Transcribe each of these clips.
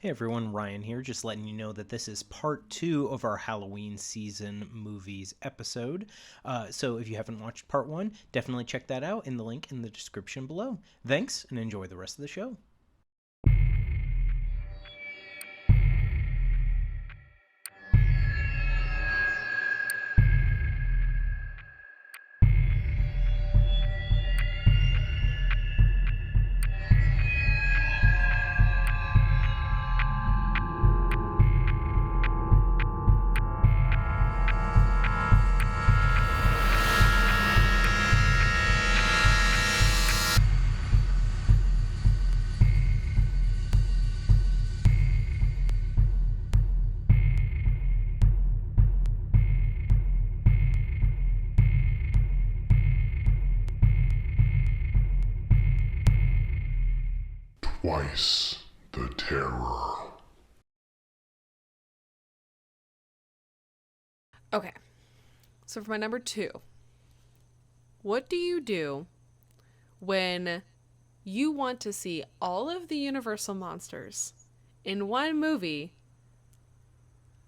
Hey everyone, Ryan here, just letting you know that this is part 2 of our Halloween season movies episode. So if you haven't watched part 1, definitely check that out in the link in the description below. Thanks, and enjoy the rest of the show. Twice the terror. Okay, so for my number 2, what do you do when you want to see all of the Universal monsters in one movie,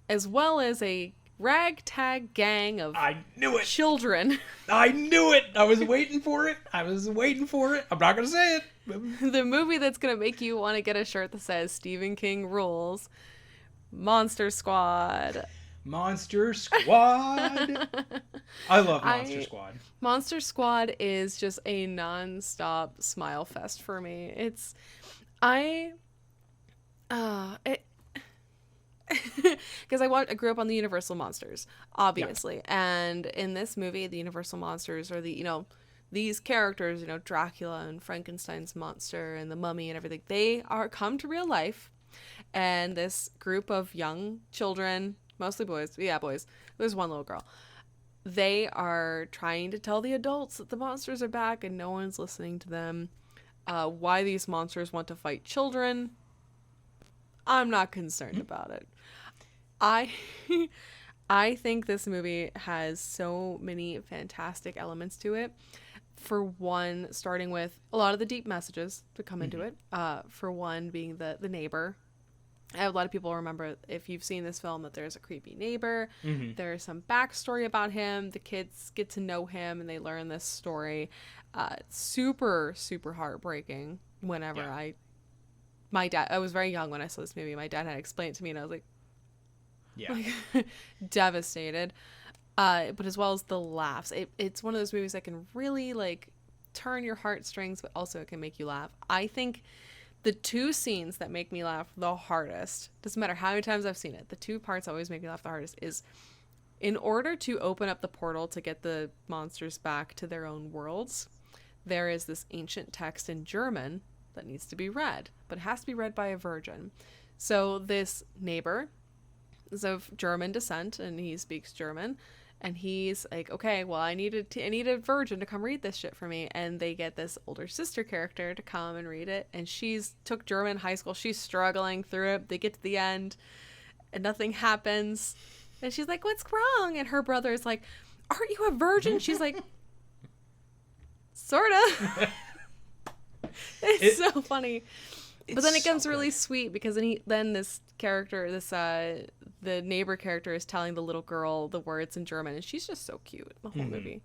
as well as a ragtag gang of I knew it! children? I knew it! I was waiting for it! I'm not gonna say it! The movie that's going to make you want to get a shirt that says Stephen King rules. Monster Squad. Monster Squad! I love Monster Squad. Monster Squad is just a non-stop smile fest for me. It's because I grew up on the Universal monsters, obviously. Yeah. And in this movie, the Universal monsters are these characters, Dracula and Frankenstein's monster and the mummy and everything. They are come to real life, and this group of young children, mostly boys. Yeah, boys. There's one little girl. They are trying to tell the adults that the monsters are back and no one's listening to them. Why these monsters want to fight children, I'm not concerned about it. I think this movie has so many fantastic elements to it. For one, starting with a lot of the deep messages that come into it. For one, being the neighbor. A lot of people remember, if you've seen this film, that there's a creepy neighbor. There's some backstory about him. The kids get to know him and they learn this story. Super, super heartbreaking whenever I was very young when I saw this movie. My dad had explained it to me and I was like devastated. But as well as the laughs, it's one of those movies that can really turn your heartstrings, but also it can make you laugh. I think the two scenes that make me laugh the hardest, doesn't matter how many times I've seen it, the two parts that always make me laugh the hardest is, in order to open up the portal to get the monsters back to their own worlds, there is this ancient text in German that needs to be read, but it has to be read by a virgin. So this neighbor is of German descent and he speaks German, and he's like, okay, well, I need a virgin to come read this shit for me. And they get this older sister character to come and read it, and she's took German in high school. She's struggling through it. They get to the end and nothing happens, and she's like, what's wrong? And her brother is like, aren't you a virgin? She's like, sorta. It's so funny. But then it becomes really sweet, because then this character, the neighbor character, is telling the little girl the words in German, and she's just so cute the whole movie.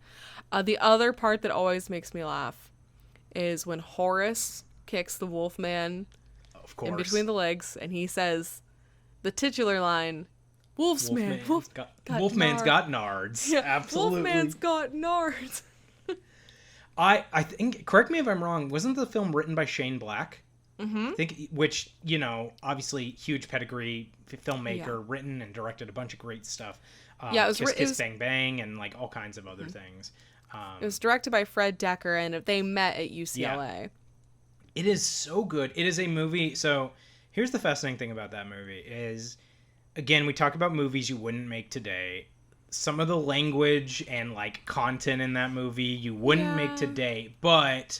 The other part that always makes me laugh is when Horace kicks the Wolfman in between the legs, and he says the titular line, Wolfman's got nards. Yeah, Absolutely. Wolfman's got nards. I think, correct me if I'm wrong, wasn't the film written by Shane Black? Mm-hmm. I think, which, obviously huge pedigree filmmaker, written and directed a bunch of great stuff. It was Kiss Bang Bang and all kinds of other things. It was directed by Fred Decker, and they met at UCLA. Yeah. It is so good. It is a movie. So here's the fascinating thing about that movie is, again, we talk about movies you wouldn't make today. Some of the language and content in that movie you wouldn't make today, but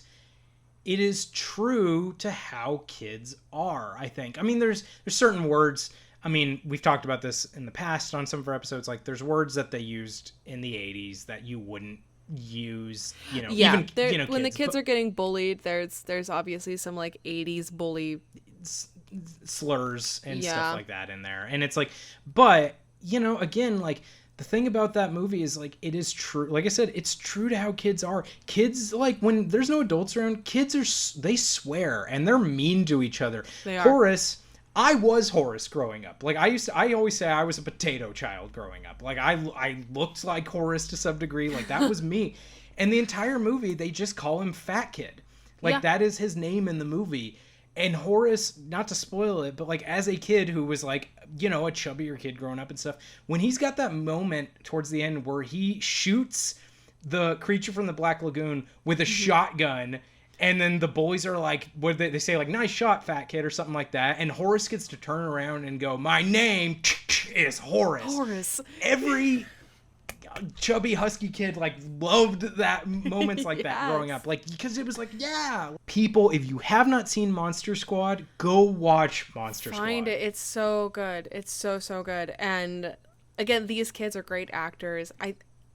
it is true to how kids are, I think. I mean, there's certain words. I mean, we've talked about this in the past on some of our episodes. There's words that they used in the 80s that you wouldn't use, even kids. When the kids are getting bullied, there's obviously some 80s bully slurs and Yeah. stuff like that in there. And it's like, but, you know, again, like, the thing about that movie is, like, it is true. Like I said, it's true to how kids are. Kids, like, when there's no adults around, they swear and they're mean to each other. They are. Horace, I was Horace growing up. Like, I always say I was a potato child growing up. Like, I looked like Horace to some degree. Like, that was me. And the entire movie, they just call him Fat Kid. Like, Yeah. that is his name in the movie. And Horace, not to spoil it, but, like, as a kid who was, like, you know, a chubbier kid growing up and stuff, when he's got that moment towards the end where he shoots the creature from the Black Lagoon with a shotgun, and then the boys are like, what they say, like, nice shot, Fat Kid, or something like that, and Horace gets to turn around and go, my name is Horace. Horace. Every chubby husky kid, like, loved that moments like that Yes. growing up, like, because it was like, yeah, people, if you have not seen Monster Squad, go watch Monster Squad. Find it. It's so good. It's so good. And again, these kids are great actors.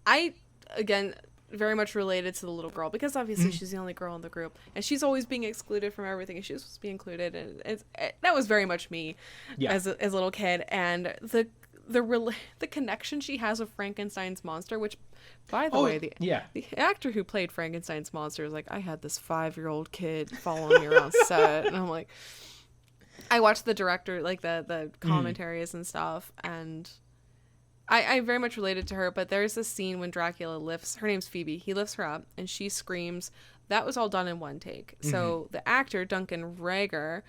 I again very much related to the little girl because obviously she's the only girl in the group and she's always being excluded from everything and she's supposed to be included, and that was very much me as a little kid. And the connection she has with Frankenstein's monster, which, by the way, the actor who played Frankenstein's monster is like, I had this 5-year-old kid following me around set, and I'm like, I watched the director, like the commentaries and stuff, and I very much related to her. But there's this scene when Dracula lifts, her name's Phoebe, he lifts her up and she screams. That was all done in one take. So the actor Duncan Rager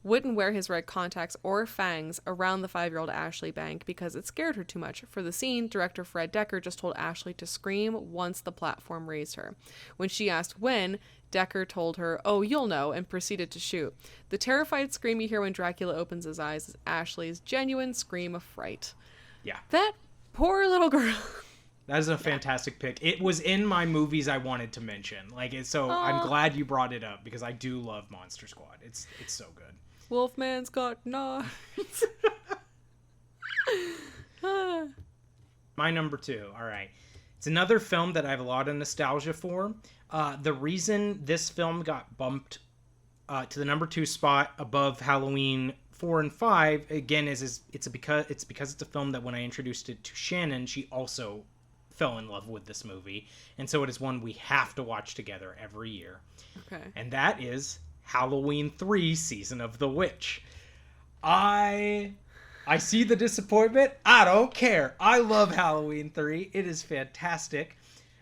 wouldn't wear his red contacts or fangs around the 5-year-old Ashley Bank because it scared her too much. For the scene, director Fred Decker just told Ashley to scream once the platform raised her. When she asked when, Decker told her, "Oh, you'll know," and proceeded to shoot. The terrified scream you hear when Dracula opens his eyes is Ashley's genuine scream of fright. Yeah. That poor little girl. That is a fantastic pick. It was in my movies I wanted to mention. Like, so I'm glad you brought it up because I do love Monster Squad. It's so good. Wolfman's got knives. My number 2. All right. It's another film that I have a lot of nostalgia for. The reason this film got bumped to the number 2 spot above Halloween 4 and 5 again is because it's a film that when I introduced it to Shannon, she also fell in love with this movie, and so it is one we have to watch together every year. Okay. And that is Halloween 3: Season of the Witch. I see the disappointment. I don't care. I love Halloween 3. It is fantastic.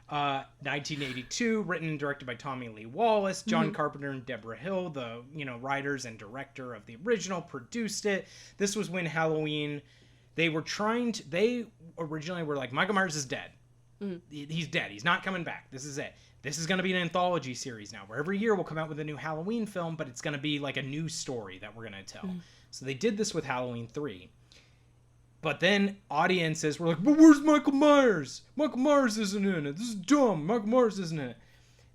1982, written and directed by Tommy Lee Wallace, John Carpenter and Deborah Hill, the writers and director of the original, produced it. This was when Halloween, they originally were like, Michael Myers is dead. He's dead. He's not coming back. This is it. This is going to be an anthology series now, where every year we'll come out with a new Halloween film, but it's going to be like a new story that we're going to tell. So they did this with Halloween 3. But then audiences were like, but where's Michael Myers? Michael Myers isn't in it. This is dumb. Michael Myers isn't in it.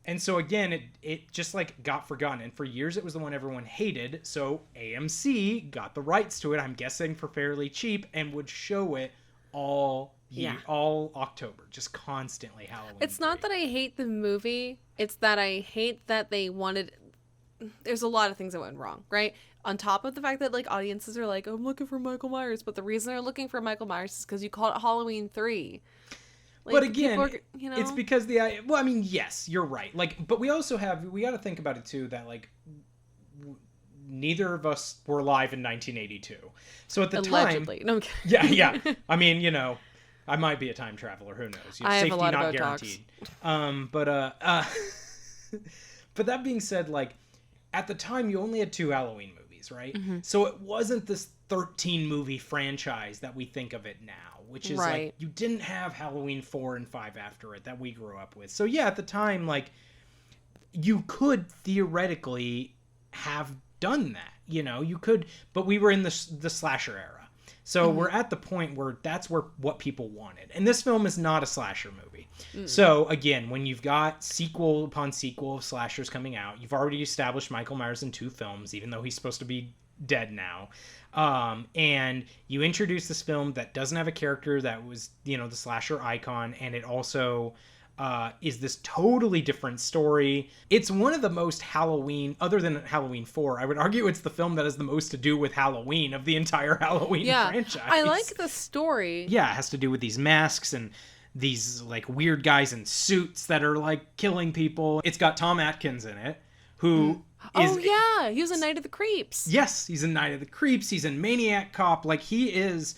And so again, it just like got forgotten. And for years it was the one everyone hated. So AMC got the rights to it, I'm guessing for fairly cheap, and would show it all year, all October, just constantly Halloween. It's not that I hate the movie. It's that I hate that they wanted... There's a lot of things that went wrong, right? On top of the fact that like audiences are like, I'm looking for Michael Myers, but the reason they're looking for Michael Myers is because you call it Halloween 3. Like, but again, are, it's because well, I mean, yes, you're right. Like, but we got to think about it too, that like neither of us were alive in 1982. So at the allegedly. time, No, I'm kidding. yeah. I mean, I might be a time traveler. Who knows? I have safety a lot not of guaranteed. But that being said, like at the time, you only had 2 Halloween movies, right? So it wasn't this 13 movie franchise that we think of it now, which is like you didn't have Halloween 4 and 5 after it that we grew up with. So yeah, at the time, like you could theoretically have done that, you could, but we were in the slasher era. So we're at the point where that's what people wanted. And this film is not a slasher movie. So again, when you've got sequel upon sequel of slashers coming out, you've already established Michael Myers in 2 films, even though he's supposed to be dead now. And you introduce this film that doesn't have a character that was, the slasher icon. And it also is this totally different story. It's one of the most Halloween, other than Halloween 4, I would argue it's the film that has the most to do with Halloween of the entire Halloween franchise. I like the story. Yeah, it has to do with these masks and these like weird guys in suits that are like killing people. It's got Tom Atkins in it, who is... Oh, yeah. He was a Night of the Creeps. Yes, he's in Night of the Creeps. He's in Maniac Cop. Like, he is...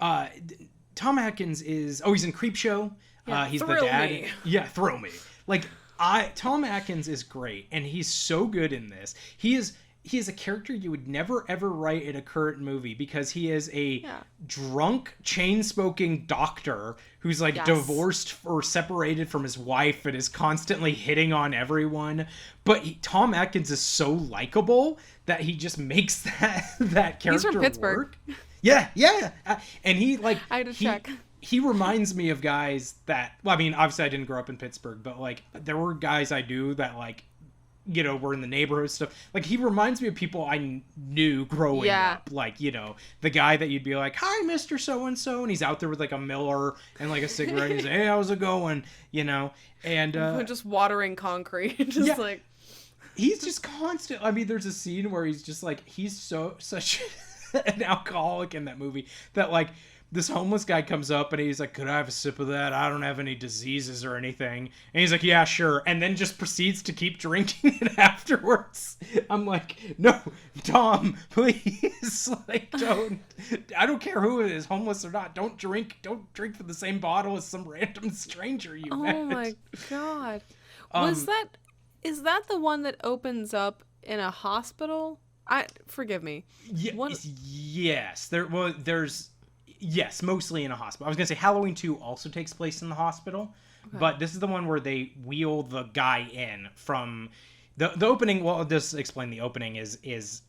Tom Atkins is... Oh, he's in Creepshow. Yeah, he's the Thrill dad. Me. Yeah, Thrill Me. Like, Tom Atkins is great, and he's so good in this. He is a character you would never, ever write in a current movie because he is a drunk, chain-smoking doctor who's, like, divorced or separated from his wife and is constantly hitting on everyone. But Tom Atkins is so likable that he just makes that character He's from Pittsburgh. work. Yeah. And he, like... I had to check. He reminds me of guys that... Well, I mean, obviously I didn't grow up in Pittsburgh, but, like, there were guys I knew that, like... You know, we're in the neighborhood stuff. Like, he reminds me of people I knew growing up. Like, you know, the guy that you'd be like, "Hi, Mr. So-and-so," and he's out there with, like, a Miller and, like, a cigarette. And he's like, "Hey, how's it going?" You know? And, just watering concrete. Like... He's just constant. I mean, there's a scene where he's just, like, he's such an alcoholic in that movie that, like, this homeless guy comes up and he's like, "Could I have a sip of that? I don't have any diseases or anything." And he's like, "Yeah, sure." And then just proceeds to keep drinking it afterwards. I'm like, "No, Tom, please. Like, I don't care who it is, homeless or not. Don't drink from the same bottle as some random stranger you met." Oh my God. Is that the one that opens up in a hospital? Forgive me. Yes. Yes, mostly in a hospital. I was going to say Halloween 2 also takes place in the hospital, but this is the one where they wheel the guy in from the opening. Well, I'll just explain the opening is this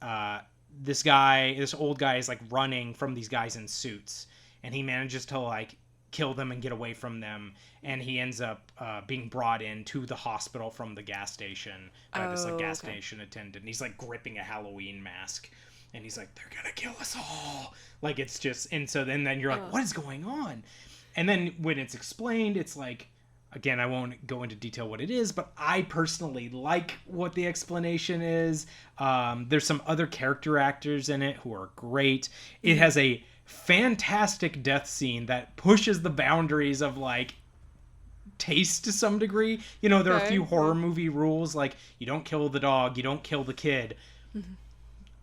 old guy is like running from these guys in suits, and he manages to like kill them and get away from them, and he ends up being brought in to the hospital from the gas station by this like gas station attendant. And he's like gripping a Halloween mask. And he's like, "They're gonna kill us all." Like, it's just... And so then you're like, what is going on? And then when it's explained, it's like... Again, I won't go into detail what it is, but I personally like what the explanation is. There's some other character actors in it who are great. It has a fantastic death scene that pushes the boundaries of, like, taste to some degree. You know, there are a few horror movie rules, like, you don't kill the dog, you don't kill the kid. Mm-hmm.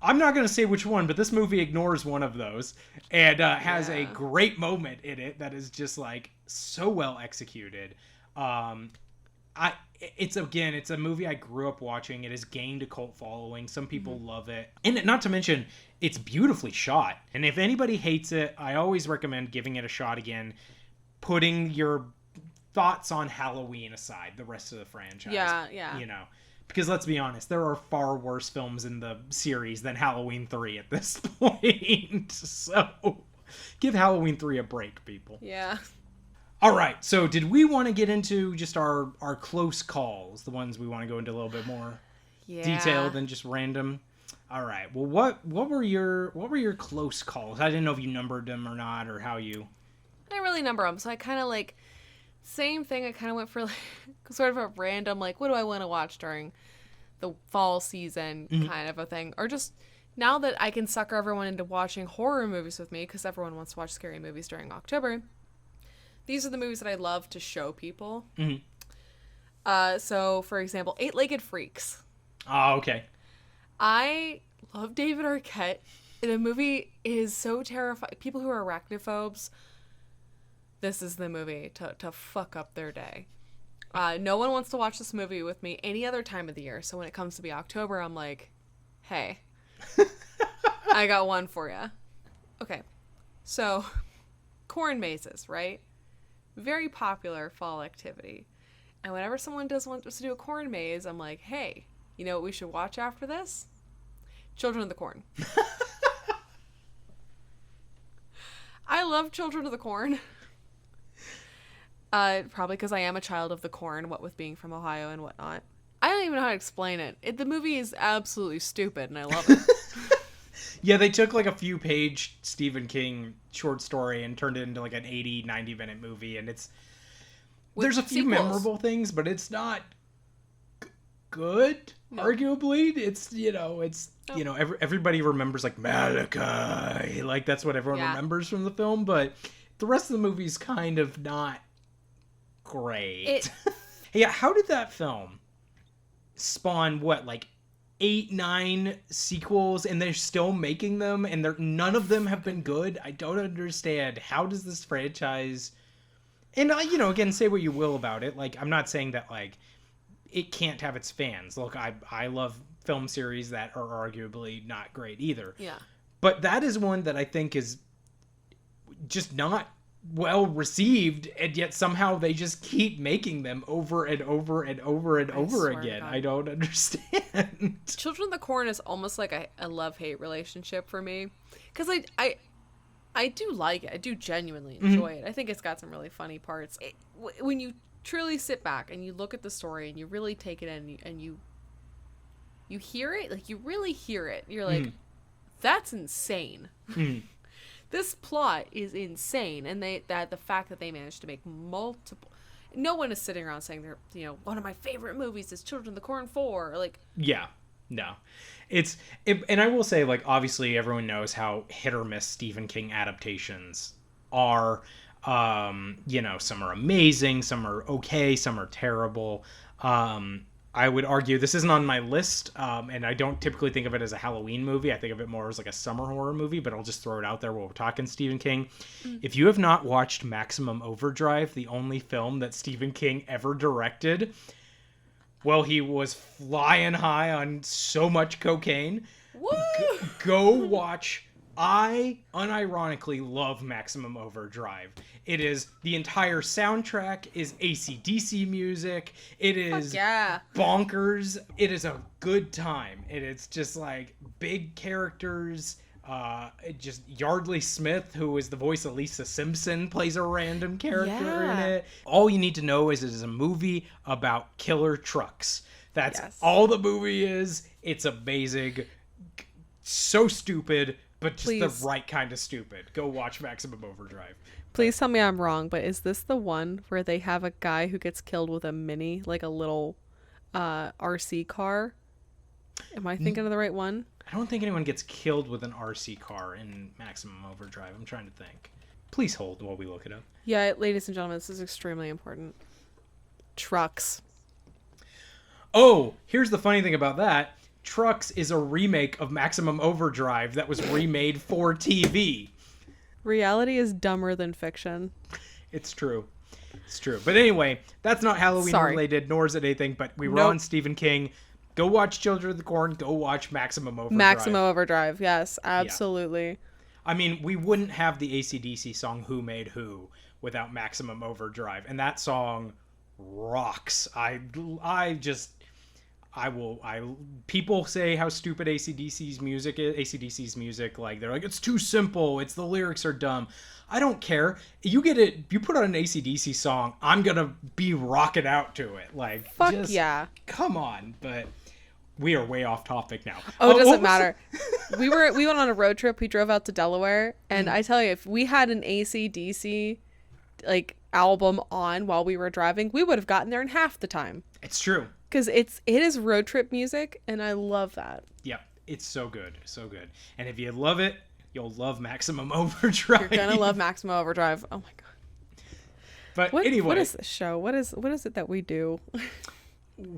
I'm not going to say which one, but this movie ignores one of those and has a great moment in it that is just like so well executed. It's a movie I grew up watching. It has gained a cult following. Some people love it. And not to mention, it's beautifully shot. And if anybody hates it, I always recommend giving it a shot again, putting your thoughts on Halloween aside, the rest of the franchise. Yeah. You know. Because let's be honest, there are far worse films in the series than Halloween 3 at this point. So, give Halloween 3 a break, people. Yeah. All right, so did we want to get into just our close calls, the ones we want to go into a little bit more detail than just random? All right. Well, what were your close calls? I didn't know if you numbered them or not, or how you... I didn't really number them, so I kind of like... Same thing, I kind of went for like sort of a random, like, what do I want to watch during the fall season kind of a thing. Or just now that I can sucker everyone into watching horror movies with me, because everyone wants to watch scary movies during October, these are the movies that I love to show people. Mm-hmm. So, for example, Eight-Legged Freaks. Oh, okay. I love David Arquette. The movie is so terrifying. People who are arachnophobes... This is the movie to fuck up their day. No one wants to watch this movie with me any other time of the year. So when it comes to be October, I'm like, hey, I got one for you. Okay. So, corn mazes, right? Very popular fall activity. And whenever someone does want us to do a corn maze, I'm like, hey, you know what we should watch after this? Children of the Corn. I love Children of the Corn. Probably because I am a child of the corn, what with being from Ohio and whatnot. I don't even know how to explain it. The movie is absolutely stupid, and I love it. Yeah, they took like a few page Stephen King short story and turned it into like an 80, 90-minute movie, and it's There's a few sequels. memorable things, but it's not good. No. Arguably, it's everybody remembers like Malachi, like that's what everyone Yeah. remembers from the film, but the rest of the movie's kind of not great. Yeah, how did that film spawn what, like 8, 9 sequels, and they're still making them, and none of them have been good? I don't understand. How does this franchise? And again, say what you will about it. Like, I'm not saying that like it can't have its fans. Look, I love film series that are arguably not great either. Yeah. But that is one that I think is just not well received, and yet somehow they just keep making them over and over and over and over swear to again. God. I don't understand. Children of the Corn is almost like a love-hate relationship for me, because I do like it. I do genuinely enjoy it. I think it's got some really funny parts. When you truly sit back and you look at the story and you really take it in and you hear it, like you really hear it, you're like, that's insane. This plot is insane, and the fact that they managed to make multiple. No one is sitting around saying they're one of my favorite movies is Children of the Corn 4. Like, Yeah, no, and I will say, like, obviously everyone knows how hit or miss Stephen King adaptations are. Some are amazing, some are okay, some are terrible. I would argue this isn't on my list, and I don't typically think of it as a Halloween movie. I think of it more as like a summer horror movie, but I'll just throw it out there while we're talking Stephen King. If you have not watched Maximum Overdrive, the only film that Stephen King ever directed, well, he was flying high on so much cocaine. woo! Go watch. I unironically love Maximum Overdrive. It is, the entire soundtrack is AC/DC music. It is Yeah. bonkers. It is a good time. And it's just like big characters. Just Yardley Smith, who is the voice of Lisa Simpson, plays a random character in Yeah. it. All you need to know is it is a movie about killer trucks. That's Yes. all the movie is. It's amazing. So stupid, but just Please. the right kind of stupid. Go watch Maximum Overdrive. Please tell me I'm wrong, but is this the one where they have a guy who gets killed with a mini, like a little RC car? Am I thinking of the right one? I don't think anyone gets killed with an RC car in Maximum Overdrive. I'm trying to think. Please hold while we look it up. Yeah, ladies and gentlemen, this is extremely important. Trucks. Oh, here's the funny thing about that. Trucks is a remake of Maximum Overdrive that was remade for TV. Reality is dumber than fiction. It's true. It's true. But anyway, that's not Halloween Sorry. related, nor is it anything, but we were Nope. on Stephen King. Go watch Children of the Corn. Go watch Maximum Overdrive. Maximum Overdrive. Yes, absolutely. I mean, we wouldn't have the AC/DC song Who Made Who without Maximum Overdrive. And that song rocks. People say how stupid AC/DC's music is. AC/DC's music, like, they're like, it's too simple. The lyrics are dumb. I don't care. You put on an AC/DC song, I'm gonna be rocking out to it. Like, Fuck just, yeah. come on. But we are way off topic now. Oh, it doesn't what was- matter. We went on a road trip. We drove out to Delaware, and I tell you, if we had an AC/DC like album on while we were driving, we would have gotten there in half the time. It's true. Because it is road trip music, and I love that. Yep, it's so good, so good. And if you love it, you'll love Maximum Overdrive. You're gonna love Maximum Overdrive. Oh my god. But What, anyway, what is this show? What is it that we do?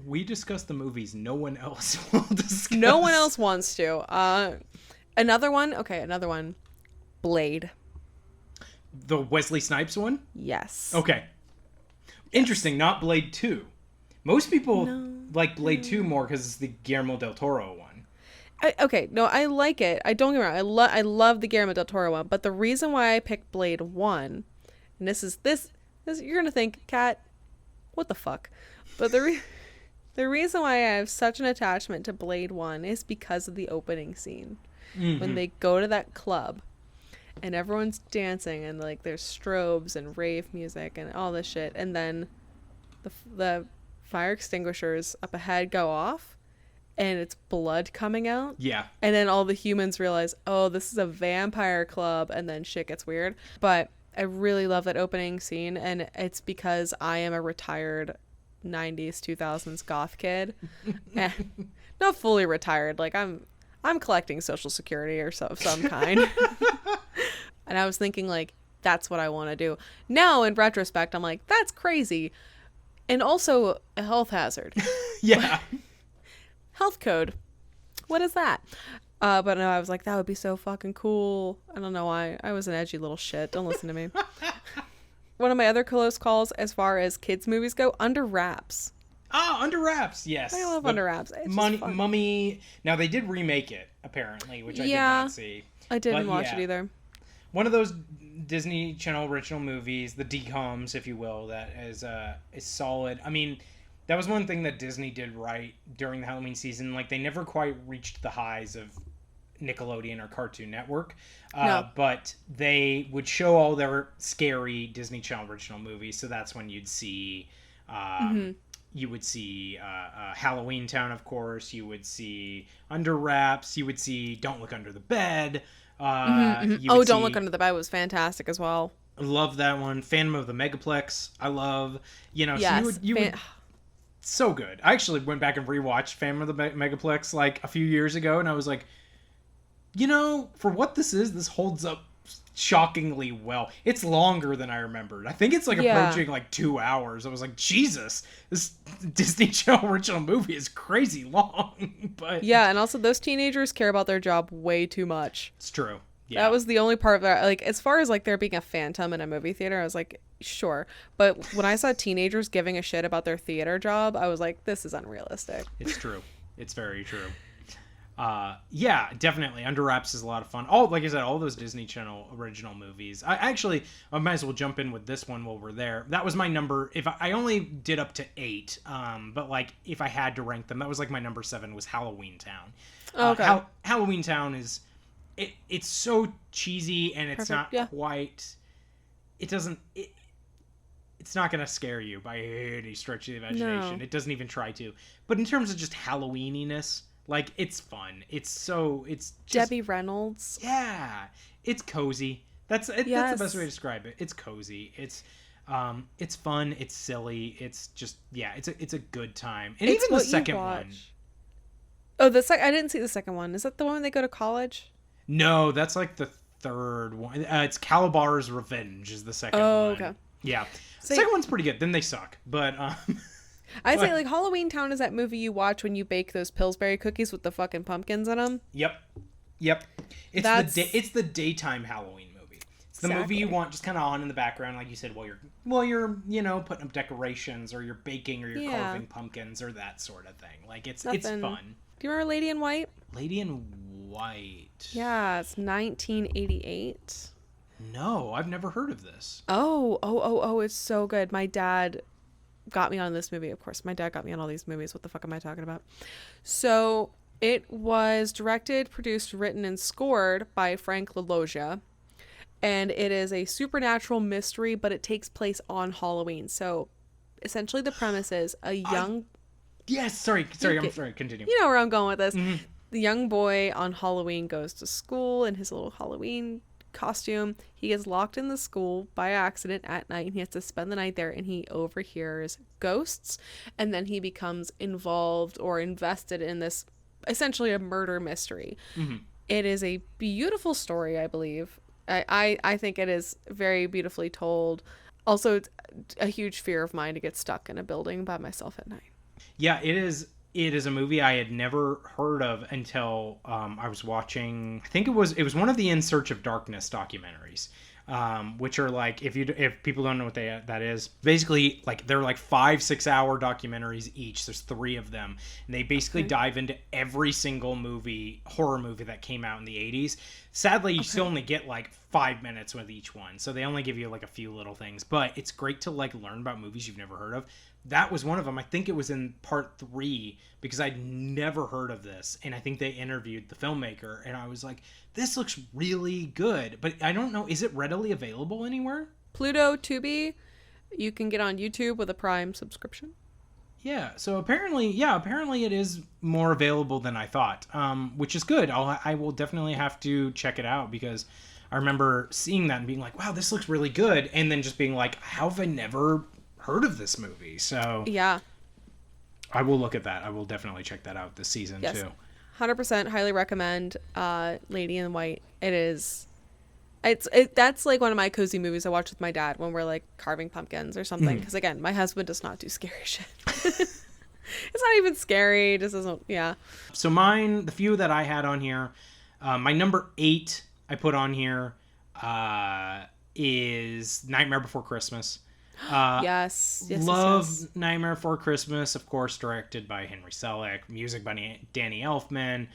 we discuss the movies no one else will discuss. No one else wants to. Another one. Blade. The Wesley Snipes one? Yes. Okay. Interesting, not Blade 2. Most people like Blade 2 more because it's the Guillermo del Toro one. I like it. I don't get me wrong. I love the Guillermo del Toro one, but the reason why I picked Blade 1, and this you're gonna think, Kat, what the fuck? But the reason why I have such an attachment to Blade 1 is because of the opening scene. When they go to that club and everyone's dancing and like there's strobes and rave music and all this shit, and then the fire extinguishers up ahead go off and it's blood coming out. Yeah. And then all the humans realize, oh, this is a vampire club, and then shit gets weird. But I really love that opening scene, and it's because I am a retired 90s 2000s goth kid. Eh, not fully retired, like I'm collecting social security or so of some kind. And I was thinking like that's what I want to do. Now in retrospect I'm like that's crazy and also a health hazard. Yeah. Health code. What is that? But no, I was like, that would be so fucking cool. I don't know why. I was an edgy little shit. Don't listen to me. One of my other close calls as far as kids movies go, Under Wraps. Oh, Under Wraps, yes. I love Under Wraps. It's just fun. Mummy. Now they did remake it apparently, which I did Yeah, not see. I didn't But watch yeah, it either. one of those Disney Channel original movies, the DComs, if you will, that is solid. I mean, that was one thing that Disney did right during the Halloween season. Like they never quite reached the highs of Nickelodeon or Cartoon Network, No. but they would show all their scary Disney Channel original movies. So that's when you'd see. You would see Halloween Town, of course. You would see Under Wraps. You would see Don't Look Under the Bed. Oh, Don't Look Under the Bed was fantastic as well. Love that one. Phantom of the Megaplex. I love. Yes. So you would so good. I actually went back and rewatched Phantom of the Megaplex like a few years ago, and I was like, for what this is, this holds up shockingly well. It's longer than I remembered. I think it's like approaching like 2 hours. I was like, Jesus, this Disney Channel original movie is crazy long. But yeah, and also those teenagers care about their job way too much. it's true. Yeah. That was the only part that, like, as far as like there being a phantom in a movie theater, I was like, sure. But when I saw teenagers giving a shit about their theater job, I was like, this is unrealistic. It's true. It's very true. Yeah, definitely. Under Wraps is a lot of fun. Like I said, all those Disney Channel original movies. I might as well jump in with this one while we're there. That was my number. If I only did up to 8, but like if I had to rank them, that was like my number 7 was Halloween Town. Okay. Halloween Town is it's so cheesy and it's Perfect, not quite. It doesn't. It's not gonna scare you by any stretch of the imagination. No. It doesn't even try to. But in terms of just Halloweeniness. Like, it's fun. It's just... Debbie Reynolds. Yeah. It's cozy. That's the best way to describe it. It's cozy. It's fun. It's silly. It's just, yeah, it's a good time. And It's even the what you second one. watch. Oh, I didn't see the second one. Is that the one when they go to college? No, that's like the third one. It's Calabar's Revenge is the second one. Oh, okay. Yeah. So, the second one's pretty good. Then they suck. But, I'd say, like, Halloween Town is that movie you watch when you bake those Pillsbury cookies with the fucking pumpkins in them. Yep. It's the daytime Halloween movie. It's the movie you want just kind of on in the background, like you said, while you're putting up decorations or you're baking or you're carving pumpkins or that sort of thing. Like it's fun. Do you remember Lady in White? Lady in White. Yeah, it's 1988. No, I've never heard of this. Oh, it's so good. My dad got me on this movie, of course. My dad got me on all these movies. What the fuck am I talking about? So it was directed, produced, written, and scored by Frank LaLoggia. And it is a supernatural mystery, but it takes place on Halloween. So essentially the premise is a young... Yes, sorry, continue. You know where I'm going with this. Mm-hmm. The young boy on Halloween goes to school in his little Halloween costume. He gets locked in the school by accident at night, and he has to spend the night there, and he overhears ghosts, and then he becomes involved or invested in this essentially a murder mystery. Mm-hmm. It is a beautiful story, I believe. I think it is very beautifully told. Also, it's a huge fear of mine to get stuck in a building by myself at night. Yeah, it is a movie I had never heard of until I was watching. I think it was one of the In Search of Darkness documentaries, which are like if people don't know what that is, basically like they're like 5-6 hour documentaries each. There's 3 of them, and they basically dive into every single horror movie that came out in the 80s. Sadly, you still only get like 5 minutes with each one, so they only give you like a few little things. But it's great to like learn about movies you've never heard of. That was one of them. I think it was in part 3 because I'd never heard of this. And I think they interviewed the filmmaker and I was like, this looks really good. But I don't know. Is it readily available anywhere? Pluto, Tubi, you can get on YouTube with a Prime subscription. Yeah. So apparently it is more available than I thought, which is good. I will definitely have to check it out because I remember seeing that and being like, wow, this looks really good. And then just being like, how have I never heard of this movie? So Yeah. I will look at that. I will definitely check that out this season Yes. too. 100% highly recommend Lady in White. That's like one of my cozy movies I watch with my dad when we're like carving pumpkins or something. Because again, my husband does not do scary shit. It's not even scary. It just doesn't. Yeah. So mine, the few that I had on here, my number 8 I put on here is Nightmare Before Christmas. Yes. Love Yes. Nightmare Before Christmas, of course, directed by Henry Selick, music by Danny Elfman.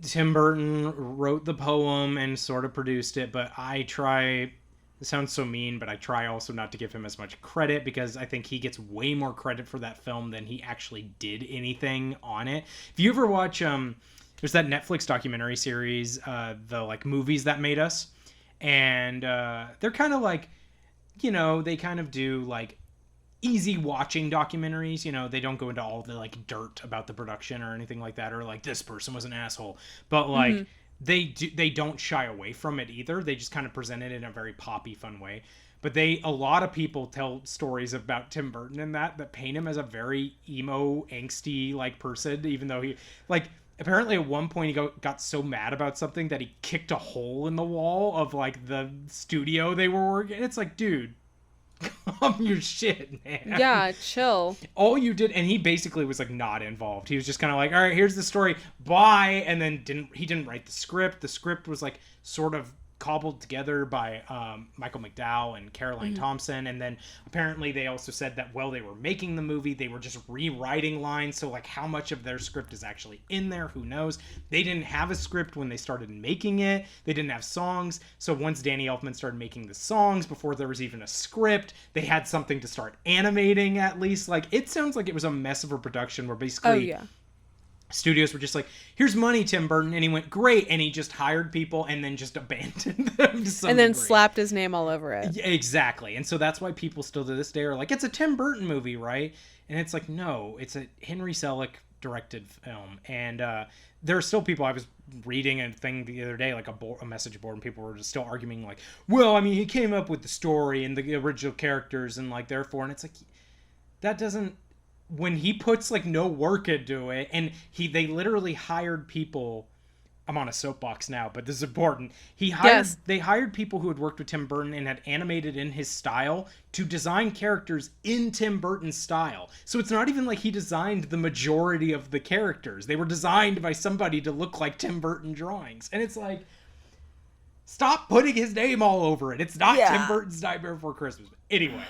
Tim Burton wrote the poem and sort of produced it, but I try, it sounds so mean, but I try also not to give him as much credit because I think he gets way more credit for that film than he actually did anything on it. If you ever watch, there's that Netflix documentary series, the like movies that made us, and they're kind of like, you know, they kind of do like easy watching documentaries. You know, they don't go into all the like dirt about the production or anything like that, or like this person was an asshole, but like they don't shy away from it either. They just kind of present it in a very poppy, fun way. But a lot of people tell stories about Tim Burton and that paint him as a very emo, angsty like person, even though he like apparently at one point he got so mad about something that he kicked a hole in the wall of like the studio they were working. It's like, dude, calm your shit, man. Yeah. Chill. All you did, and he basically was like not involved. He was just kind of like, all right, here's the story, bye, and then didn't write the script. The script was like sort of cobbled together by Michael McDowell and Caroline Thompson, and then apparently they also said that while they were making the movie, they were just rewriting lines. So like, how much of their script is actually in there? Who knows? They didn't have a script when they started making it. They didn't have songs. So once Danny Elfman started making the songs, before there was even a script, they had something to start animating at least. Like, it sounds like it was a mess of a production where basically Oh yeah. studios were just like, here's money, Tim Burton, and he went, great, and he just hired people and then just abandoned them to some And then degree. slapped his name all over it. Yeah, exactly. And so that's why people still to this day are like, it's a Tim Burton movie, right? And it's like, no, it's a Henry Selick directed film. And there are still people, I was reading a thing the other day, like a message board, and people were just still arguing like, well, I mean, he came up with the story and the original characters and like, therefore, and it's like, that doesn't, when he puts like no work into it, and they literally hired people. I'm on a soapbox now, but this is important. They hired people who had worked with Tim Burton and had animated in his style to design characters in Tim Burton's style. So it's not even like he designed the majority of the characters. They were designed by somebody to look like Tim Burton drawings. And it's like, stop putting his name all over it. It's not Tim Burton's Nightmare Before Christmas. Anyway.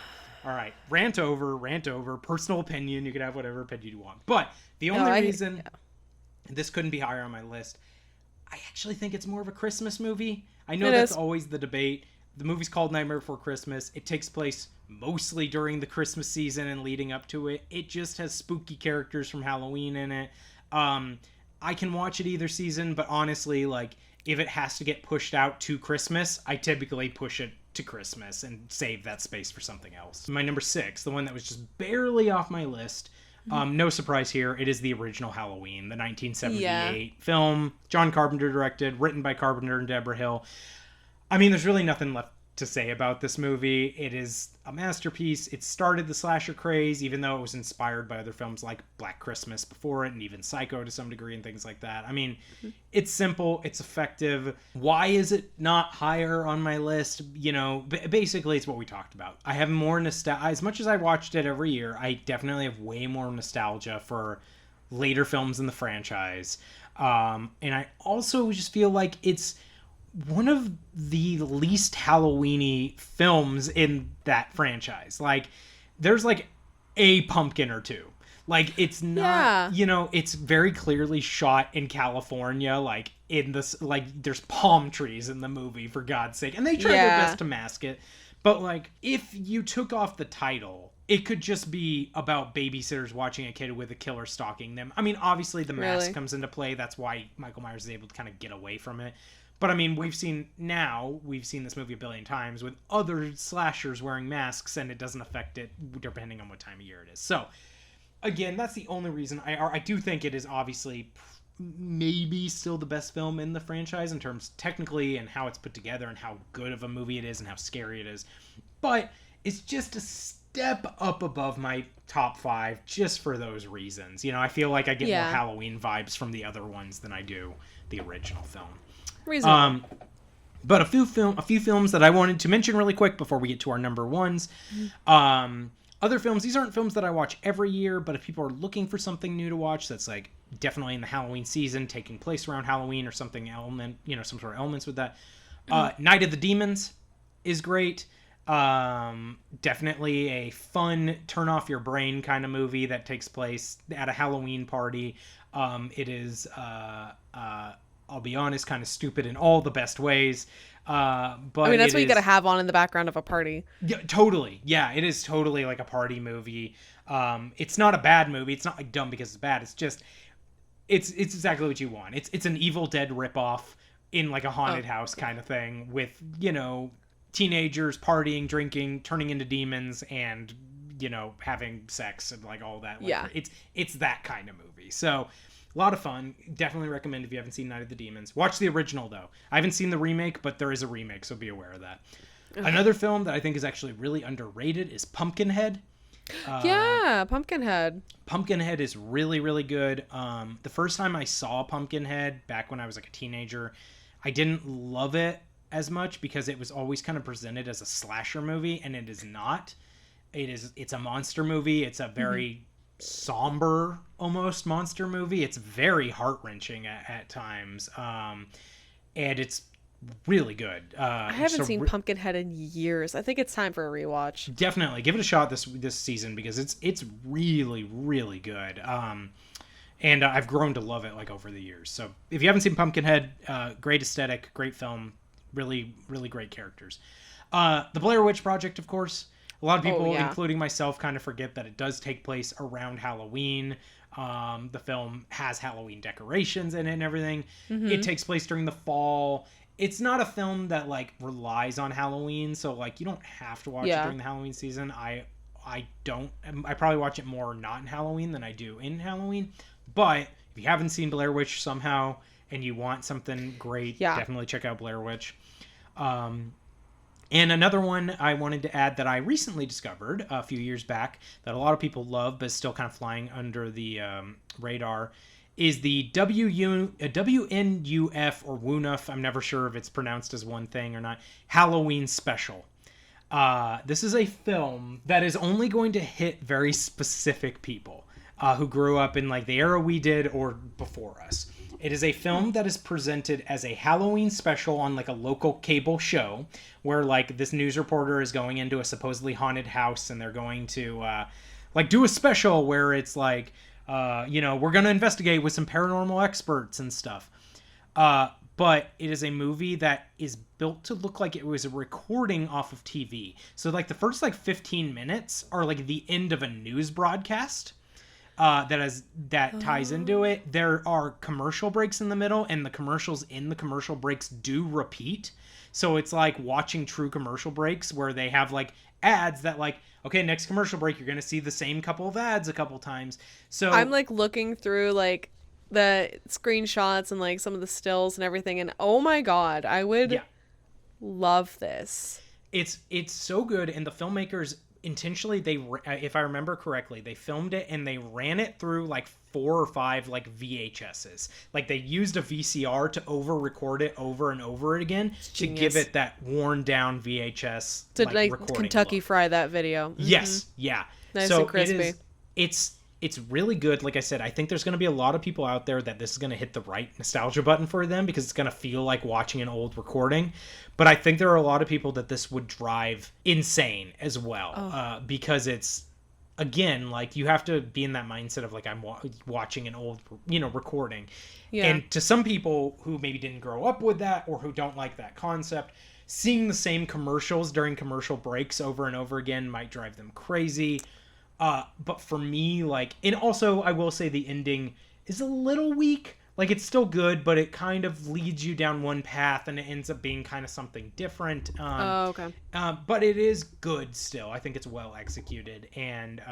All right, rant over. Personal opinion. You can have whatever opinion you want. But the only reason this couldn't be higher on my list, I actually think it's more of a Christmas movie. I know that's always the debate. The movie's called Nightmare Before Christmas. It takes place mostly during the Christmas season and leading up to it. It just has spooky characters from Halloween in it. I can watch it either season, but honestly, like, if it has to get pushed out to Christmas, I typically push it to Christmas and save that space for something else. My number 6, the one that was just barely off my list, no surprise here, it is the original Halloween, the 1978 film. John Carpenter directed, written by Carpenter and Deborah Hill. I mean, there's really nothing left to say about this movie. It is a masterpiece. It started the slasher craze, even though it was inspired by other films like Black Christmas before it, and even Psycho to some degree and things like that. I mean, it's simple, it's effective. Why is it not higher on my list? You know, basically it's what we talked about. I have more nostalgia. As much as I watched it every year, I definitely have way more nostalgia for later films in the franchise. And I also just feel like it's one of the least Halloween-y films in that franchise. Like, there's like a pumpkin or two. Like, it's not, you know, it's very clearly shot in California, like in this, like, there's palm trees in the movie, for God's sake. And they try their best to mask it. But like, if you took off the title, it could just be about babysitters watching a kid with a killer stalking them. I mean, obviously the mask comes into play. That's why Michael Myers is able to kind of get away from it. But I mean, we've seen this movie a billion times with other slashers wearing masks, and it doesn't affect it depending on what time of year it is. So, again, that's the only reason I do think it is obviously maybe still the best film in the franchise in terms technically and how it's put together and how good of a movie it is and how scary it is. But it's just a step up above my top 5 just for those reasons. You know, I feel like I get more Halloween vibes from the other ones than I do the original film. Reasonable. But a few films that I wanted to mention really quick before we get to our number ones. Other films, these aren't films that I watch every year, but if people are looking for something new to watch that's like definitely in the Halloween season, taking place around Halloween or something element, you know, some sort of elements with that. Night of the Demons is great. Definitely a fun, turn off your brain kind of movie that takes place at a Halloween party. It is, I'll be honest, kind of stupid in all the best ways. But I mean, that's what you gotta have on in the background of a party. Yeah, totally. Yeah, it is totally like a party movie. It's not a bad movie. It's not like dumb because it's bad. It's just, it's exactly what you want. It's an Evil Dead ripoff in like a haunted house kind of thing with, you know, teenagers partying, drinking, turning into demons, and, you know, having sex and like all that. Like, it's that kind of movie. So a lot of fun. Definitely recommend if you haven't seen Night of the Demons. Watch the original, though. I haven't seen the remake, but there is a remake, so be aware of that. Another film that I think is actually really underrated is Pumpkinhead. Yeah, Pumpkinhead. Pumpkinhead is really, really good. The first time I saw Pumpkinhead, back when I was like a teenager, I didn't love it as much because it was always kind of presented as a slasher movie, and it is not. It's a monster movie. It's a very somber almost monster movie. It's very heart-wrenching at times, and it's really good. I haven't seen Pumpkinhead in years. I think it's time for a rewatch. Definitely give it a shot this season because it's really, really good. And I've grown to love it like over the years. So if you haven't seen Pumpkinhead, great aesthetic, great film, really, really great characters. The Blair Witch Project, of course. A lot of people, including myself, kind of forget that it does take place around Halloween. The film has Halloween decorations in it and everything. It takes place during the fall. It's not a film that like relies on Halloween, so like you don't have to watch it during the Halloween season. I probably watch it more not in Halloween than I do in Halloween. But if you haven't seen Blair Witch somehow and you want something great, definitely check out Blair Witch. And another one I wanted to add that I recently discovered a few years back that a lot of people love but is still kind of flying under the radar is the WNUF or WUNUF. I'm never sure if it's pronounced as one thing or not. Halloween Special. This is a film that is only going to hit very specific people who grew up in like the era we did or before us. It is a film that is presented as a Halloween special on like a local cable show where like this news reporter is going into a supposedly haunted house and they're going to like do a special where it's like, you know, we're going to investigate with some paranormal experts and stuff. But it is a movie that is built to look like it was a recording off of TV. So like the first like 15 minutes are like the end of a news broadcast. That ties into it. There are commercial breaks in the middle, and the commercials in the commercial breaks do repeat. So it's like watching true commercial breaks where they have like ads that like, okay, next commercial break, you're going to see the same couple of ads a couple times. So I'm like looking through like the screenshots and like some of the stills and everything, and oh my God, I would love this. It's so good, and the filmmakers intentionally, if I remember correctly, they filmed it and they ran it through like 4 or 5 like VHSs. Like they used a VCR to over-record it over and over again to give it that worn-down VHS to like Kentucky look. Fry that video. Mm-hmm. Yes, yeah. Nice and crispy. It's really good. Like I said, I think there's going to be a lot of people out there that this is going to hit the right nostalgia button for them because it's going to feel like watching an old recording. But I think there are a lot of people that this would drive insane as well because it's, again, like you have to be in that mindset of like I'm watching an old, you know, recording. Yeah. And to some people who maybe didn't grow up with that or who don't like that concept, seeing the same commercials during commercial breaks over and over again might drive them crazy. But for me, like, and also I will say the ending is a little weak. Like, it's still good, but it kind of leads you down one path and it ends up being kind of something different. But it is good still. I think it's well executed and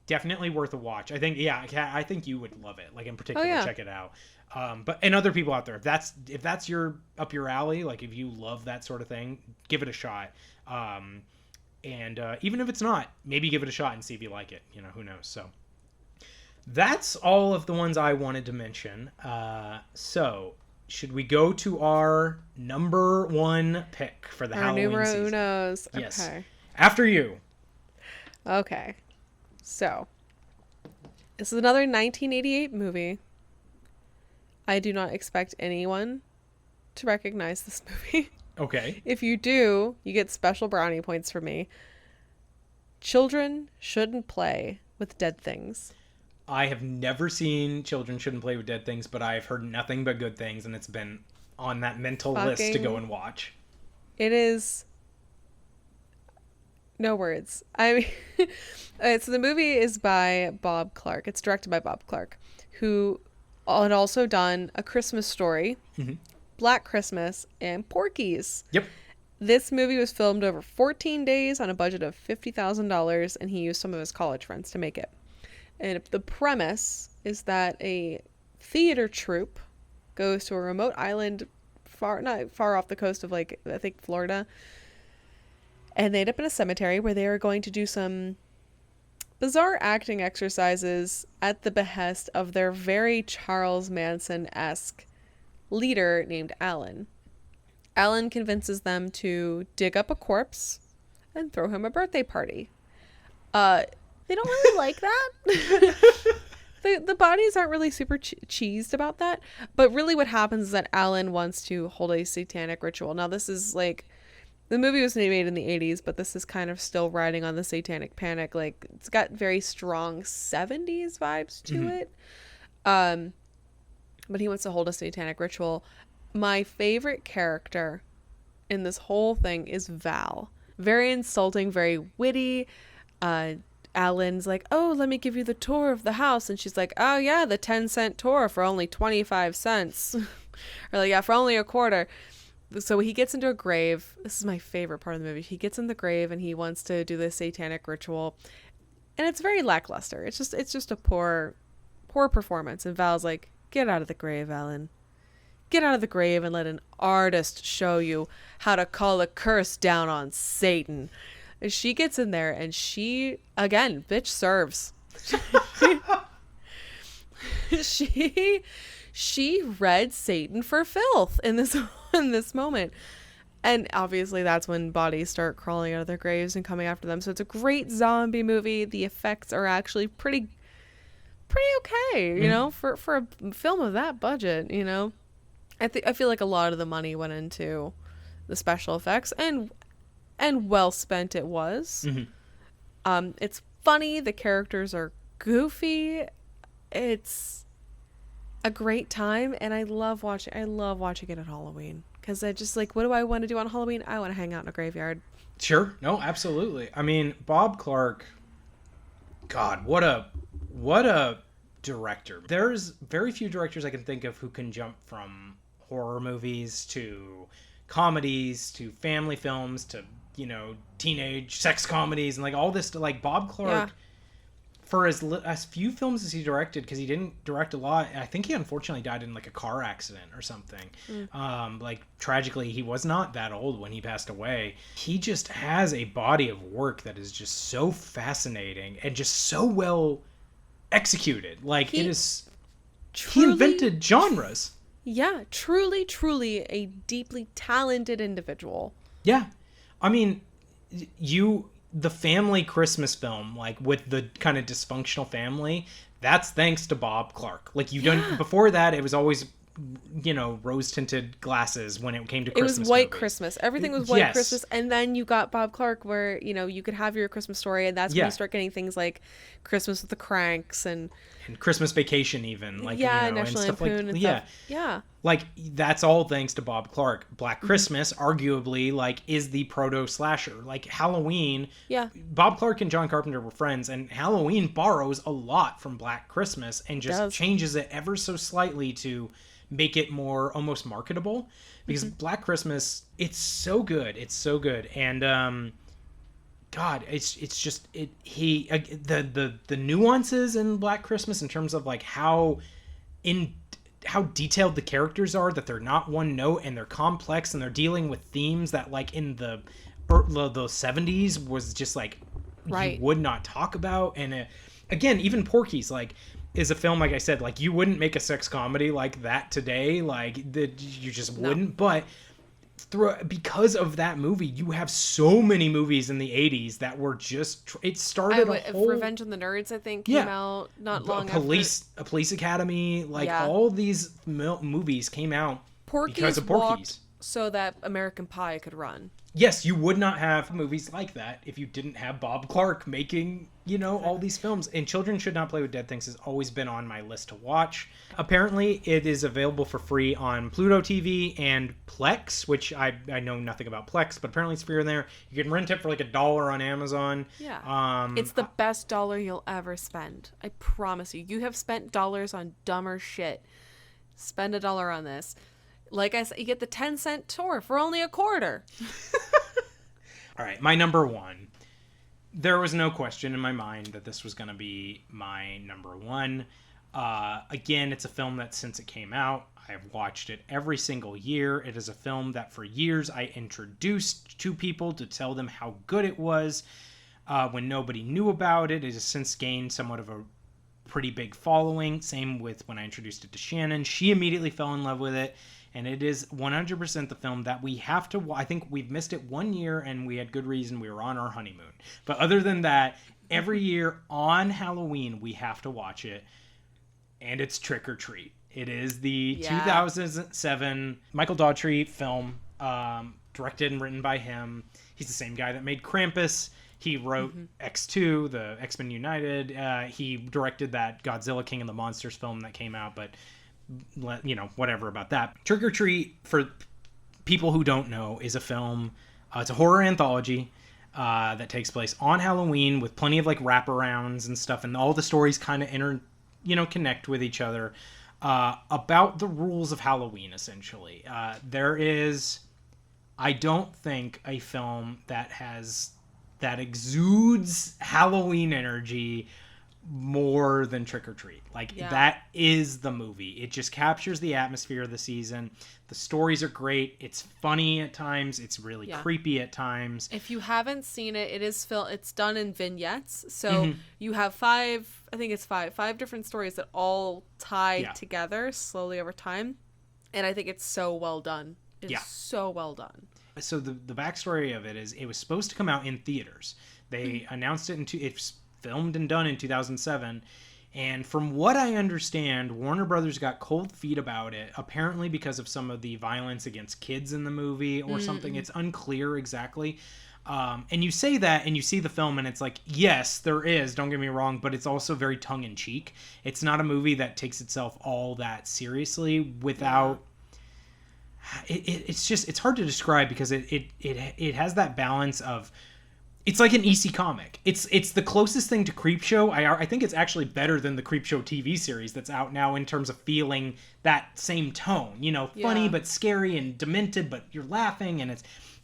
definitely worth a watch. I think, yeah, I think you would love it. Like, in particular, yeah. check it out. But and other people out there, if that's your up your alley, like if you love that sort of thing, give it a shot. And even if it's not, maybe give it a shot and see if you like it. You know, who knows? So that's all of the ones I wanted to mention. So should we go to our number one pick for the Halloween numero season? unos. Yes. Okay. After you. Okay. So, this is another 1988 movie. I do not expect anyone to recognize this movie. Okay. If you do, you get special brownie points from me. Children shouldn't play with dead things. I have never seen Children Shouldn't Play with Dead Things, but I've heard nothing but good things, and it's been on that mental list to go and watch. It is... No words. I mean, so the movie is by Bob Clark. It's directed by Bob Clark, who had also done A Christmas Story, Black Christmas, and Porky's. Yep. This movie was filmed over 14 days on a budget of $50,000, and he used some of his college friends to make it. And the premise is that a theater troupe goes to a remote island not far off the coast of, like, I think Florida. And they end up in a cemetery where they are going to do some bizarre acting exercises at the behest of their very Charles Manson-esque leader named Alan. Alan convinces them to dig up a corpse and throw him a birthday party. They don't really like that. The bodies aren't really super cheesed about that. But really what happens is that Alan wants to hold a satanic ritual. Now this is like... The movie was made in the 80s, but this is kind of still riding on the satanic panic. Like, it's got very strong 70s vibes to it. But he wants to hold a satanic ritual. My favorite character in this whole thing is Val. Very insulting, very witty. Alan's like, oh, let me give you the tour of the house. And she's like, oh, yeah, the 10-cent tour for only 25 cents. Or like, yeah, for only a quarter. So he gets into a grave. This is my favorite part of the movie. He gets in the grave and he wants to do this satanic ritual. And it's very lackluster. It's just a poor performance. And Val's like, get out of the grave, Alan. Get out of the grave and let an artist show you how to call a curse down on Satan. And she gets in there and she, again, bitch serves. She read Satan for filth in this moment. And obviously that's when bodies start crawling out of their graves and coming after them. So it's a great zombie movie. The effects are actually pretty okay, you know, for a film of that budget, you know. I feel like a lot of the money went into the special effects and well spent it was. It's funny, the characters are goofy. It's a great time, and I love watching it at Halloween because I just like, what do I want to do on Halloween? I want to hang out in a graveyard. Sure. No, absolutely. I mean, Bob Clark, God, what a director. There's very few directors I can think of who can jump from horror movies to comedies to family films to, you know, teenage sex comedies and like all this to like Bob Clark. For as few films as he directed, because he didn't direct a lot, I think he unfortunately died in like a car accident or something. Like tragically, he was not that old when he passed away. He just has a body of work that is just so fascinating and just so well executed. Like he invented genres. Yeah, truly a deeply talented individual. Yeah, I mean, the family Christmas film, like with the kind of dysfunctional family, that's thanks to Bob Clark. Like before that, it was always, you know, rose tinted glasses when it came to Christmas. It was white movies. Christmas. Everything was white Christmas. And then you got Bob Clark where, you know, you could have your Christmas Story, and that's when you start getting things like Christmas with the Cranks and Christmas Vacation even. Like, yeah, you know, National and stuff Lampoon like, and yeah. stuff. Yeah. Like, that's all thanks to Bob Clark. Black Christmas, arguably, like, is the proto-slasher. Like, Halloween, Bob Clark and John Carpenter were friends, and Halloween borrows a lot from Black Christmas and just changes it ever so slightly to make it more almost marketable. Because Black Christmas, it's so good. It's so good. And God, it's just the nuances in Black Christmas in terms of like how detailed the characters are, that they're not one note and they're complex and they're dealing with themes that like in the 70s was just like Right. you would not talk about. And again, even Porky's like is a film, like I said, like you wouldn't make a sex comedy like that today, like you just wouldn't. But because of that movie, you have so many movies in the 80s that were just it started a whole Revenge of the Nerds, I think, came out not long after. A Police Academy, like Yeah. all these movies came out because of Porky's. Walked so that American Pie could run. Yes, you would not have movies like that if you didn't have Bob Clark making, all these films. And Children Should Not Play with Dead Things has always been on my list to watch. Apparently, it is available for free on Pluto TV and Plex, which I know nothing about Plex, but apparently it's free in there. You can rent it for like $1 on Amazon. Yeah. It's the best dollar you'll ever spend. I promise you. You have spent dollars on dumber shit. Spend $1 on this. Like I said, you get the 10-cent tour for only $0.25. All right, my number one. There was no question in my mind that this was going to be my number one. Again, it's a film that since it came out, I have watched it every single year. It is a film that for years I introduced to people to tell them how good it was when nobody knew about it. It has since gained somewhat of a pretty big following. Same with when I introduced it to Shannon. She immediately fell in love with it. And it is 100% the film that we have to watch. I think we've missed it 1 year, and we had good reason. We were on our honeymoon. But other than that, every year on Halloween, we have to watch it. And it's Trick or Treat. It is the 2007 Michael Daughtry film, directed and written by him. He's the same guy that made Krampus. He wrote X2, the X-Men United. He directed that Godzilla King of the Monsters film that came out, but whatever about that. Trick or Treat, for people who don't know, is a film. It's a horror anthology that takes place on Halloween with plenty of like wraparounds and stuff, and all the stories kind of connect with each other about the rules of Halloween. Essentially, there is, I don't think, a film that exudes Halloween energy more than Trick or Treat. That is the movie. It just captures the atmosphere of the season. The stories are great. It's funny at times. It's really creepy at times. If you haven't seen it, it's done in vignettes. So you have five different stories that all tie together slowly over time. And I think it's so well done. It's so well done. So the backstory of it is it was supposed to come out in theaters. They announced it it's filmed and done in 2007, and from what I understand, Warner Brothers got cold feet about it, apparently because of some of the violence against kids in the movie or something. It's unclear exactly. And you say that and you see the film and it's like, yes, there is, don't get me wrong, but it's also very tongue-in-cheek. It's not a movie that takes itself all that seriously without... It's hard to describe because it has that balance of... It's like an EC comic. It's the closest thing to Creepshow. I think it's actually better than the Creepshow TV series that's out now in terms of feeling that same tone. Funny but scary and demented, but you're laughing, and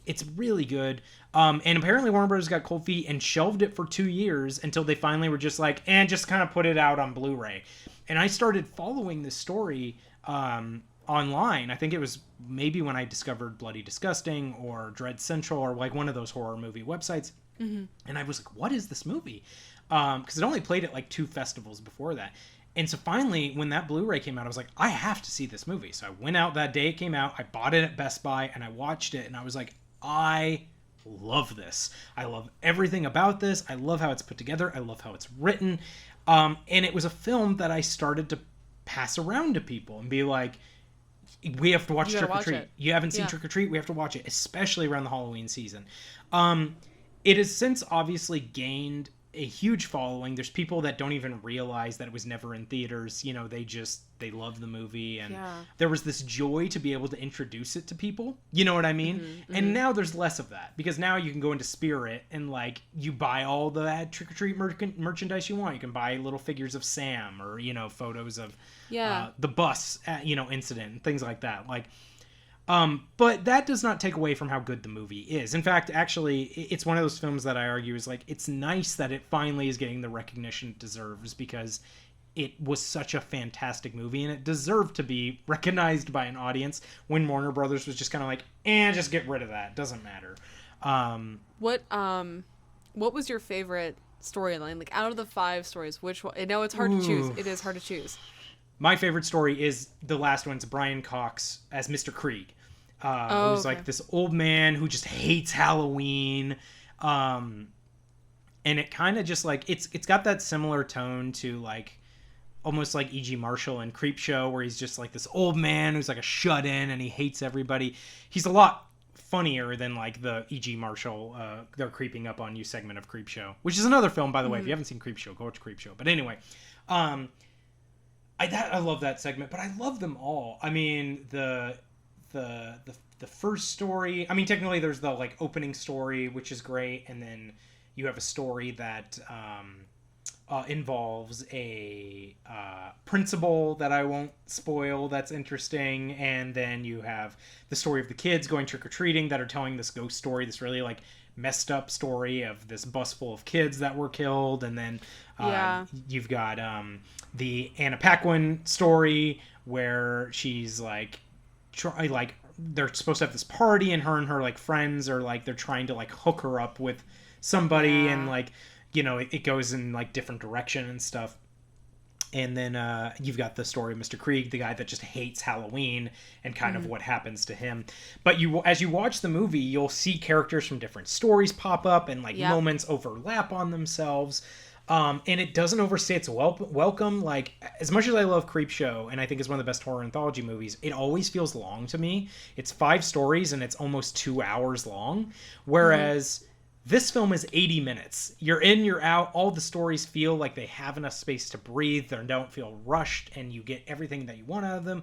it's really good. And apparently Warner Bros. Got cold feet and shelved it for 2 years until they finally were just like, just kind of put it out on Blu-ray. And I started following this story online. I think it was maybe when I discovered Bloody Disgusting or Dread Central or like one of those horror movie websites. And I was like, what is this movie? Because it only played at like 2 festivals before that. And so finally, when that Blu-ray came out, I was like, I have to see this movie. So I went out that day it came out. I bought it at Best Buy and I watched it. And I was like, I love this. I love everything about this. I love how it's put together. I love how it's written. And it was a film that I started to pass around to people and be like, we have to watch Trick or Treat. You haven't seen Trick or Treat? We have to watch it, especially around the Halloween season. It has since obviously gained a huge following. There's people that don't even realize that it was never in theaters. They love the movie, and there was this joy to be able to introduce it to people. You know what I mean? And now there's less of that because now you can go into Spirit and like you buy all the Trick or Treat merchandise you want. You can buy little figures of Sam or photos of the bus incident and things like that. Like But that does not take away from how good the movie is. In fact, actually, it's one of those films that I argue is like, it's nice that it finally is getting the recognition it deserves, because it was such a fantastic movie and it deserved to be recognized by an audience when Warner Brothers was just kind of like, just get rid of that. Doesn't matter. What was your favorite storyline? Like, out of the 5 stories, which one? I know it's hard to choose. It is hard to choose. My favorite story is the last one. It's Brian Cox as Mr. Krieg. Who's like this old man who just hates Halloween. And it kind of just like, it's got that similar tone to like, almost like E.G. Marshall in Creepshow, where he's just like this old man who's like a shut-in and he hates everybody. He's a lot funnier than like the E.G. Marshall, They're Creeping Up on You segment of Creepshow, which is another film, by the way. If you haven't seen Creepshow, go watch Creepshow. But anyway, I love that segment, but I love them all. I mean, the first story, I mean, technically there's the like opening story, which is great, and then you have a story that involves a principal that I won't spoil that's interesting, and then you have the story of the kids going trick-or-treating that are telling this ghost story, this really like messed up story of this bus full of kids that were killed, and then you've got the Anna Paquin story where she's like they're supposed to have this party, and her like friends are like, they're trying to like hook her up with somebody, and like, you know, it goes in like different direction and stuff. And then you've got the story of Mr. Krieg, the guy that just hates Halloween, and kind of what happens to him. But as you watch the movie, you'll see characters from different stories pop up, and like moments overlap on themselves. And it doesn't overstay its welcome. Like, as much as I love Creepshow, and I think it's one of the best horror anthology movies, it always feels long to me. It's 5 stories, and it's almost 2 hours long. Whereas this film is 80 minutes. You're in, you're out. All the stories feel like they have enough space to breathe. They don't feel rushed, and you get everything that you want out of them.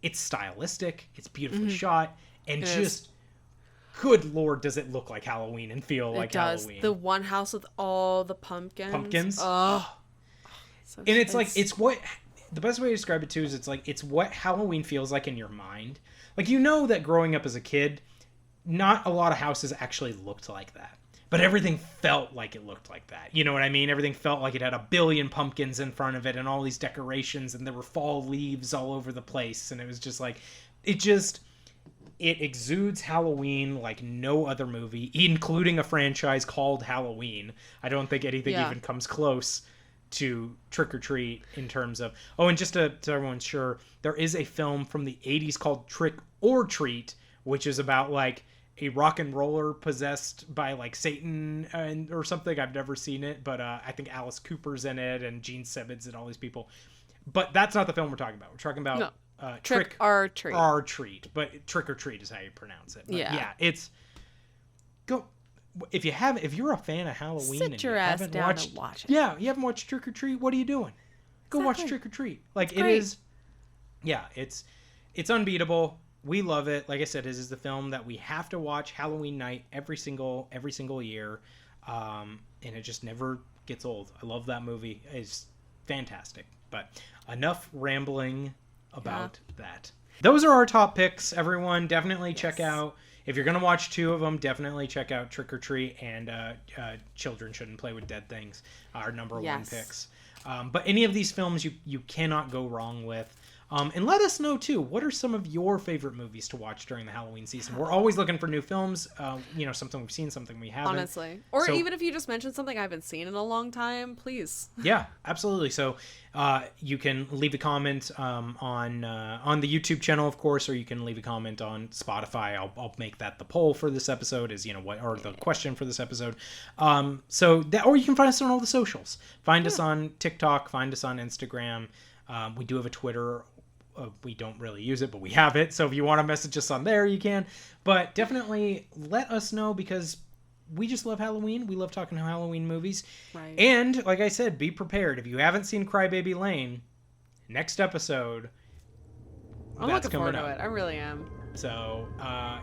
It's stylistic. It's beautifully shot. And good Lord, does it look like Halloween and feel like Halloween. The one house with all the pumpkins. Oh. And it's like, it's what... The best way to describe it, too, is it's what Halloween feels like in your mind. Like, you know that growing up as a kid, not a lot of houses actually looked like that. But everything felt like it looked like that. You know what I mean? Everything felt like it had a billion pumpkins in front of it and all these decorations, and there were fall leaves all over the place. And it was just like, it exudes Halloween like no other movie, including a franchise called Halloween. I don't think anything even comes close to Trick or Treat in terms of... Oh, and just so everyone's sure, there is a film from the 80s called Trick or Treat, which is about like a rock and roller possessed by like Satan or something. I've never seen it, but I think Alice Cooper's in it, and Gene Simmons and all these people. But that's not the film we're talking about. We're talking about Trick or Treat. But Trick or Treat is how you pronounce it. But yeah, it's... If you're a fan of Halloween, sit and your you ass haven't down watched, and watch it. Yeah, you haven't watched Trick or Treat, what are you doing? Go watch Trick or Treat. Like, it is... Yeah, it's unbeatable. We love it. Like I said, this is the film that we have to watch Halloween night every single year, and it just never gets old. I love that movie. It's fantastic. But enough rambling about that. Those are our top picks, everyone. Definitely check out, if you're going to watch 2 of them, definitely check out Trick or Treat and Children Shouldn't Play with Dead Things, our number 1 picks. But any of these films you cannot go wrong with. And let us know, too, what are some of your favorite movies to watch during the Halloween season? We're always looking for new films, something we've seen, something we haven't. Honestly. Or even if you just mentioned something I haven't seen in a long time, please. Yeah, absolutely. So you can leave a comment on the YouTube channel, of course, or you can leave a comment on Spotify. I'll make that the poll for this episode, the question for this episode. Or you can find us on all the socials. Find us on TikTok, find us on Instagram. We do have a Twitter. We don't really use it, but we have it. So if you want to message us on there, you can. But definitely let us know, because we just love Halloween. We love talking Halloween movies. Right. And like I said, be prepared. If you haven't seen Crybaby Lane, next episode, I'm looking forward to it. I really am. So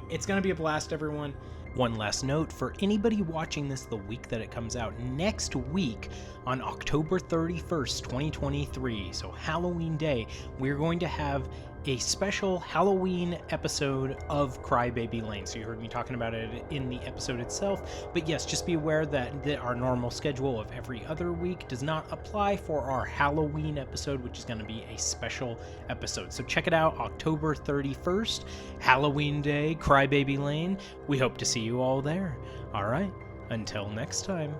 it's going to be a blast, everyone. One last note for anybody watching this the week that it comes out. Next week, on October 31st, 2023, so Halloween Day, we're going to have a special Halloween episode of Crybaby Lane. So you heard me talking about it in the episode itself. But yes, just be aware that our normal schedule of every other week does not apply for our Halloween episode, which is going to be a special episode. So check it out, October 31st, Halloween Day, Crybaby Lane. We hope to see you all there. All right, until next time.